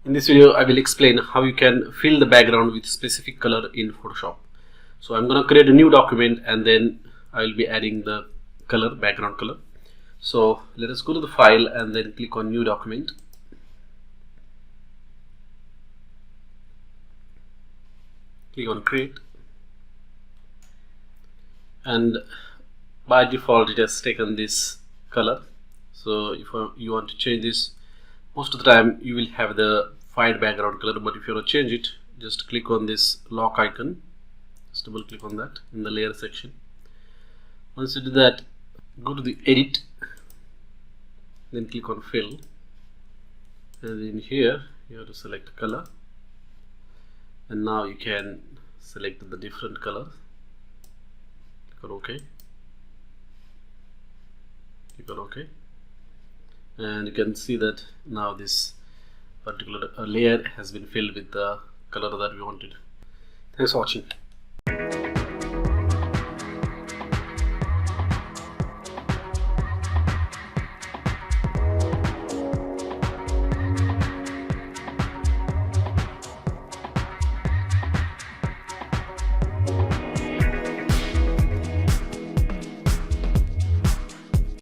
In this video, I will explain how you can fill the background with specific color in Photoshop. So I'm going to create a new document and then I will be adding the color, background color. So let us go to the file and then click on new document. Click on create. And by default it has taken this color. So if you want to change this, most of the time you will have the find background color, but if you want to change it, just click on this lock icon, just double click on that in the layer section. Once you do that, go to the edit, then click on fill, and in here you have to select color, and now you can select the different colors. Click on OK, click on OK, and you can see that now this particular layer has been filled with the color that we wanted. Thanks for watching.